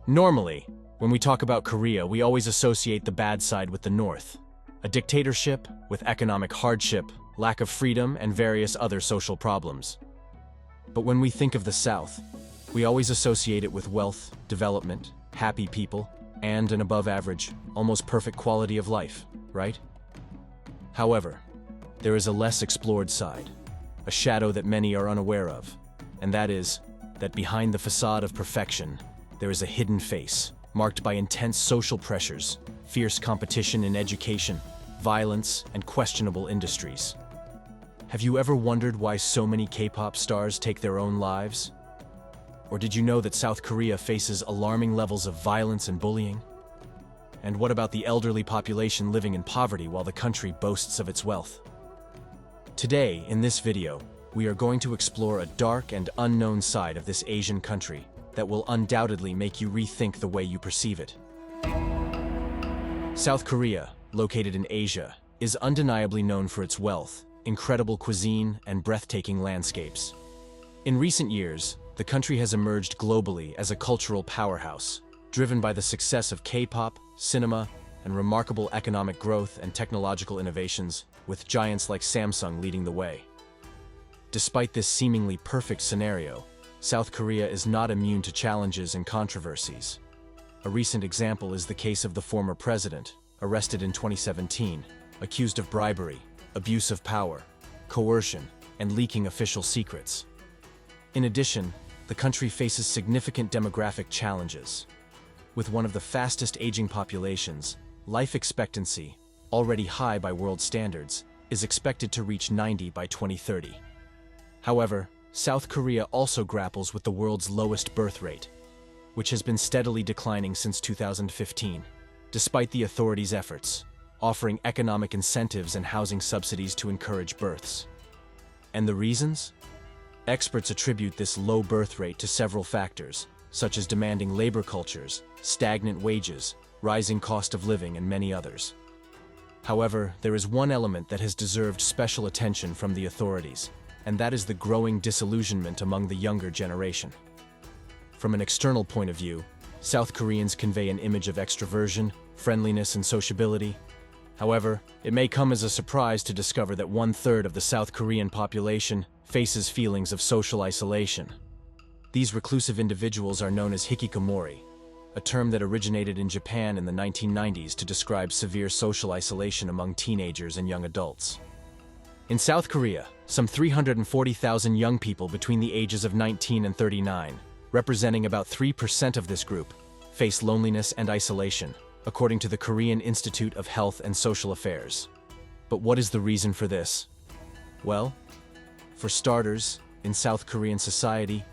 Normally, when we talk about Korea, we always associate the bad side with the North. A dictatorship with economic hardship, lack of freedom, and various other social problems. But when we think of the South, we always associate it with wealth, development, happy people, and an above-average, almost perfect quality of life, right? However, there is a less explored side, a shadow that many are unaware of, and that is that behind the facade of perfection, there is a hidden face, marked by intense social pressures, fierce competition in education, violence, and questionable industries. Have you ever wondered why so many K-pop stars take their own lives? Or did you know that South Korea faces alarming levels of violence and bullying? And what about the elderly population living in poverty while the country boasts of its wealth? Today, in this video, we are going to explore a dark and unknown side of this Asian country that will undoubtedly make you rethink the way you perceive it. South Korea, located in Asia, is undeniably known for its wealth, incredible cuisine, and breathtaking landscapes. In recent years, the country has emerged globally as a cultural powerhouse, driven by the success of K-pop, cinema, and remarkable economic growth and technological innovations, with giants like Samsung leading the way. Despite this seemingly perfect scenario, South Korea is not immune to challenges and controversies. A recent example is the case of the former president, arrested in 2017, accused of bribery, abuse of power, coercion, and leaking official secrets. In addition, the country faces significant demographic challenges. With one of the fastest aging populations, life expectancy, already high by world standards, is expected to reach 90 by 2030. However, South Korea also grapples with the world's lowest birth rate, which has been steadily declining since 2015, despite the authorities' efforts, offering economic incentives and housing subsidies to encourage births. And the reasons? Experts attribute this low birth rate to several factors, such as demanding labor cultures, stagnant wages, rising cost of living, and many others. However, there is one element that has deserved special attention from the authorities, and that is the growing disillusionment among the younger generation. From an external point of view, South Koreans convey an image of extroversion, friendliness, and sociability. However, it may come as a surprise to discover that 1/3 of the South Korean population faces feelings of social isolation. These reclusive individuals are known as hikikomori, a term that originated in Japan in the 1990s to describe severe social isolation among teenagers and young adults. In South Korea, some 340,000 young people between the ages of 19 and 39, representing about 3% of this group, face loneliness and isolation, according to the Korean Institute of Health and Social Affairs. But what is the reason for this? Well, for starters, in South Korean society,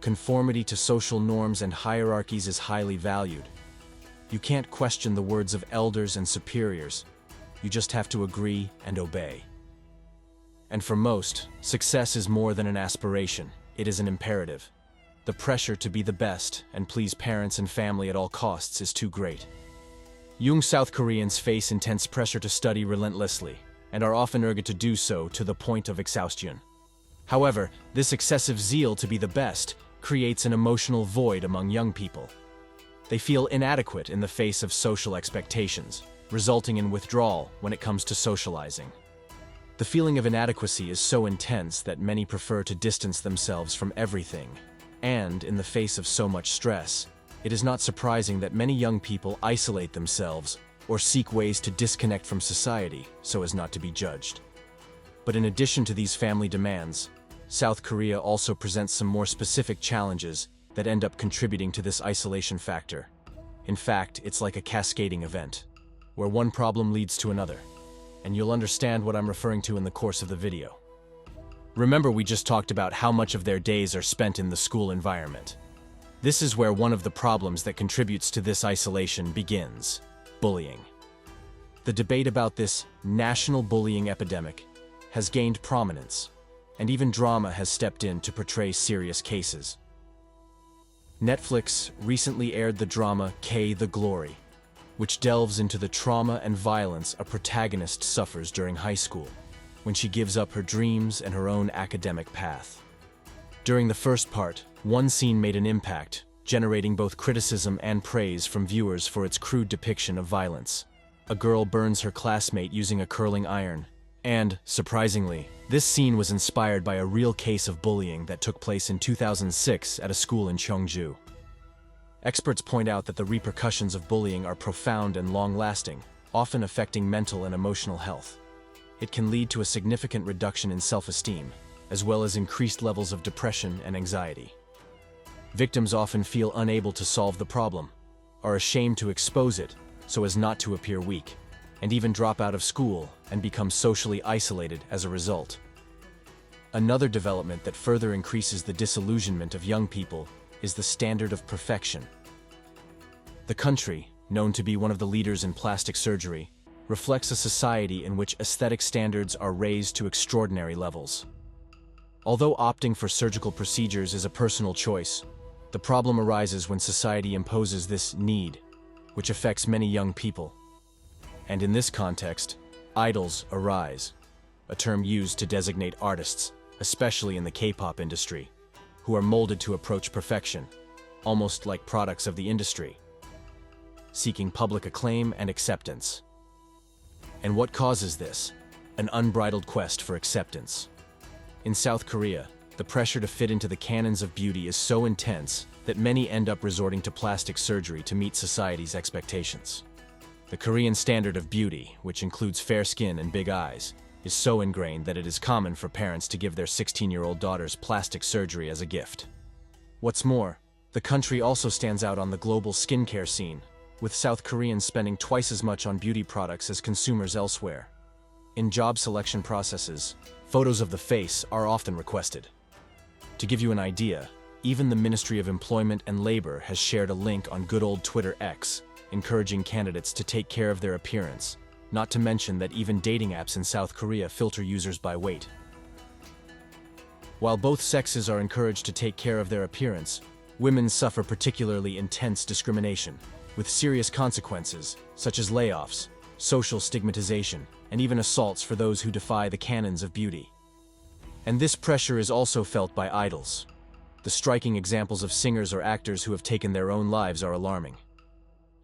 conformity to social norms and hierarchies is highly valued. You can't question the words of elders and superiors. You just have to agree and obey. And for most, success is more than an aspiration. It is an imperative. The pressure to be the best and please parents and family at all costs is too great. Young South Koreans face intense pressure to study relentlessly and are often urged to do so to the point of exhaustion. However, this excessive zeal to be the best creates an emotional void among young people. They feel inadequate in the face of social expectations, resulting in withdrawal when it comes to socializing. The feeling of inadequacy is so intense that many prefer to distance themselves from everything, and in the face of so much stress, it is not surprising that many young people isolate themselves or seek ways to disconnect from society so as not to be judged. But in addition to these family demands, South Korea also presents some more specific challenges that end up contributing to this isolation factor. In fact, it's like a cascading event, where one problem leads to another, and you'll understand what I'm referring to in the course of the video. Remember, we just talked about how much of their days are spent in the school environment. This is where one of the problems that contributes to this isolation begins: bullying. The debate about this national bullying epidemic has gained prominence, and even drama has stepped in to portray serious cases. Netflix recently aired the drama K the Glory, which delves into the trauma and violence a protagonist suffers during high school, when she gives up her dreams and her own academic path. During the first part, one scene made an impact, generating both criticism and praise from viewers for its crude depiction of violence. A girl burns her classmate using a curling iron. And, surprisingly, this scene was inspired by a real case of bullying that took place in 2006 at a school in Cheongju. Experts point out that the repercussions of bullying are profound and long-lasting, often affecting mental and emotional health. It can lead to a significant reduction in self-esteem, as well as increased levels of depression and anxiety. Victims often feel unable to solve the problem, are ashamed to expose it so as not to appear weak, and even drop out of school and become socially isolated as a result. Another development that further increases the disillusionment of young people is the standard of perfection. The country, known to be one of the leaders in plastic surgery, reflects a society in which aesthetic standards are raised to extraordinary levels. Although opting for surgical procedures is a personal choice, the problem arises when society imposes this need, which affects many young people. And in this context, idols arise, a term used to designate artists, especially in the K-pop industry, who are molded to approach perfection, almost like products of the industry, seeking public acclaim and acceptance. And what causes this? An unbridled quest for acceptance. In South Korea, the pressure to fit into the canons of beauty is so intense that many end up resorting to plastic surgery to meet society's expectations. The Korean standard of beauty, which includes fair skin and big eyes, is so ingrained that it is common for parents to give their 16-year-old daughters plastic surgery as a gift. What's more, the country also stands out on the global skincare scene, with South Koreans spending twice as much on beauty products as consumers elsewhere. In job selection processes, photos of the face are often requested. To give you an idea, even the Ministry of Employment and Labor has shared a link on good old Twitter X, encouraging candidates to take care of their appearance, not to mention that even dating apps in South Korea filter users by weight. While both sexes are encouraged to take care of their appearance, women suffer particularly intense discrimination, with serious consequences, such as layoffs, social stigmatization, and even assaults for those who defy the canons of beauty. And this pressure is also felt by idols. The striking examples of singers or actors who have taken their own lives are alarming.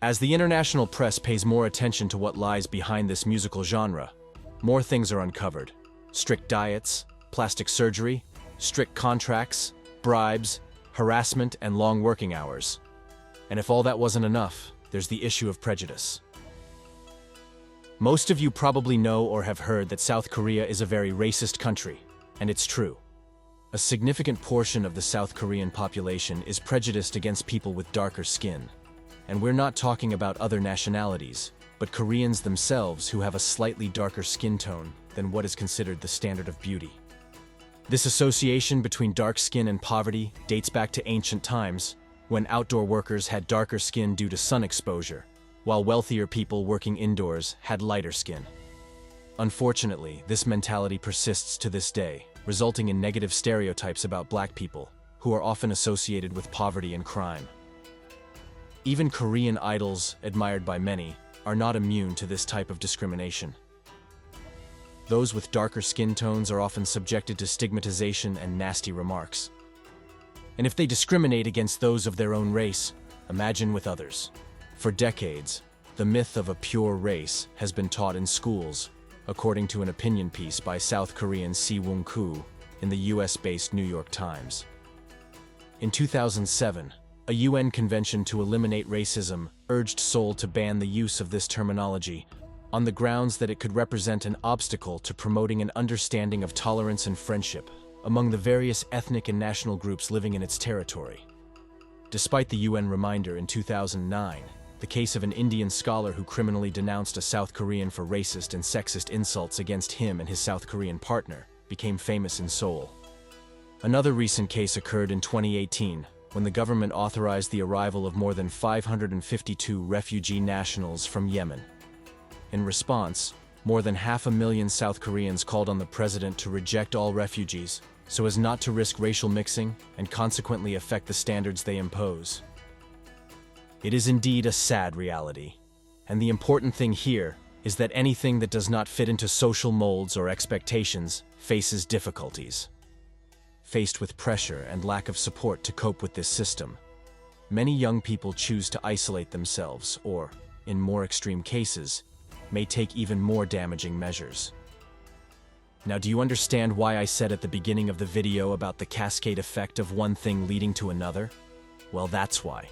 As the international press pays more attention to what lies behind this musical genre, more things are uncovered. Strict diets, plastic surgery, strict contracts, bribes, harassment, and long working hours. And if all that wasn't enough, there's the issue of prejudice. Most of you probably know or have heard that South Korea is a very racist country, and it's true. A significant portion of the South Korean population is prejudiced against people with darker skin. And we're not talking about other nationalities, but Koreans themselves who have a slightly darker skin tone than what is considered the standard of beauty. This association between dark skin and poverty dates back to ancient times, when outdoor workers had darker skin due to sun exposure, while wealthier people working indoors had lighter skin. Unfortunately, this mentality persists to this day, resulting in negative stereotypes about black people, who are often associated with poverty and crime. Even Korean idols, admired by many, are not immune to this type of discrimination. Those with darker skin tones are often subjected to stigmatization and nasty remarks. And if they discriminate against those of their own race, imagine with others. For decades, the myth of a pure race has been taught in schools, according to an opinion piece by South Korean Si Woong-koo in the US-based New York Times. In 2007, a UN convention to eliminate racism urged Seoul to ban the use of this terminology on the grounds that it could represent an obstacle to promoting an understanding of tolerance and friendship among the various ethnic and national groups living in its territory. Despite the UN reminder in 2009, the case of an Indian scholar who criminally denounced a South Korean for racist and sexist insults against him and his South Korean partner became famous in Seoul. Another recent case occurred in 2018, when the government authorized the arrival of more than 552 refugee nationals from Yemen. In response, more than 500,000 South Koreans called on the president to reject all refugees, so as not to risk racial mixing and consequently affect the standards they impose. It is indeed a sad reality, and the important thing here is that anything that does not fit into social molds or expectations faces difficulties. Faced with pressure and lack of support to cope with this system, many young people choose to isolate themselves or, in more extreme cases, may take even more damaging measures. Now, do you understand why I said at the beginning of the video about the cascade effect of one thing leading to another? Well, that's why.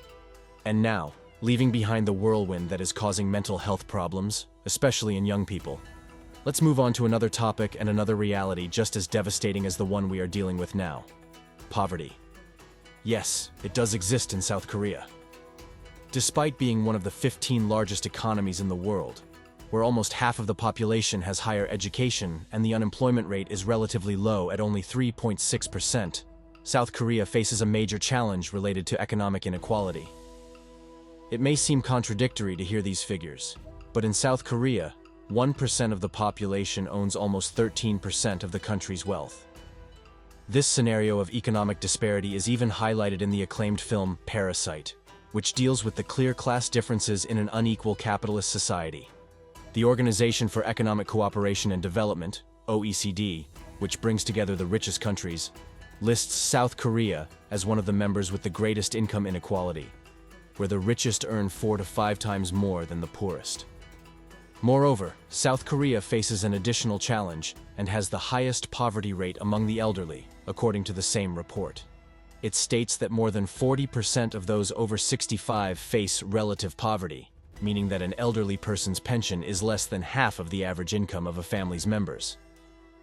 And now, leaving behind the whirlwind that is causing mental health problems, especially in young people, let's move on to another topic and another reality just as devastating as the one we are dealing with now: poverty. Yes, it does exist in South Korea. Despite being one of the 15 largest economies in the world, where almost half of the population has higher education and the unemployment rate is relatively low at only 3.6%, South Korea faces a major challenge related to economic inequality. It may seem contradictory to hear these figures, but in South Korea, 1% of the population owns almost 13% of the country's wealth. This scenario of economic disparity is even highlighted in the acclaimed film Parasite, which deals with the clear class differences in an unequal capitalist society. The Organization for Economic Cooperation and Development, OECD, which brings together the richest countries, lists South Korea as one of the members with the greatest income inequality, where the richest earn 4 to 5 times more than the poorest. Moreover, South Korea faces an additional challenge and has the highest poverty rate among the elderly, according to the same report. It states that more than 40% of those over 65 face relative poverty, meaning that an elderly person's pension is less than half of the average income of a family's members.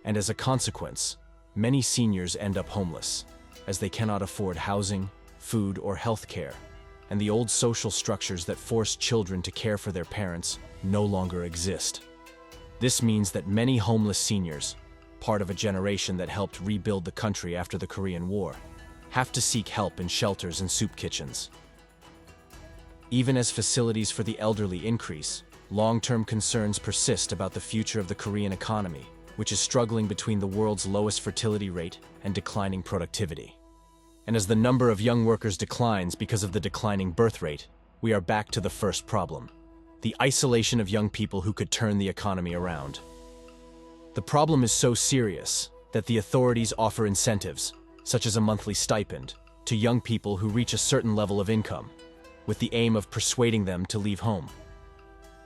And as a consequence, many seniors end up homeless, as they cannot afford housing, food, or health care, and the old social structures that force children to care for their parents no longer exist. This means that many homeless seniors, part of a generation that helped rebuild the country after the Korean War, have to seek help in shelters and soup kitchens. Even as facilities for the elderly increase, long-term concerns persist about the future of the Korean economy, which is struggling between the world's lowest fertility rate and declining productivity. And as the number of young workers declines because of the declining birth rate, we are back to the first problem: the isolation of young people who could turn the economy around. The problem is so serious that the authorities offer incentives, such as a monthly stipend, to young people who reach a certain level of income, with the aim of persuading them to leave home.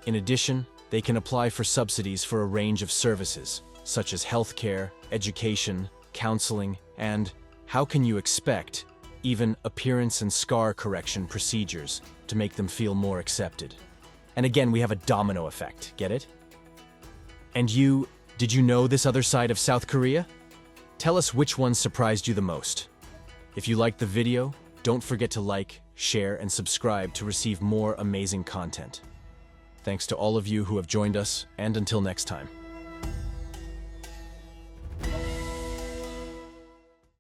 In addition, they can apply for subsidies for a range of services, such as healthcare, education, counseling, and, how can you expect, even appearance and scar correction procedures to make them feel more accepted. And again, we have a domino effect, get it? And did you know this other side of South Korea? Tell us which one surprised you the most. If you liked the video, don't forget to like, share, and subscribe to receive more amazing content. Thanks to all of you who have joined us, and until next time.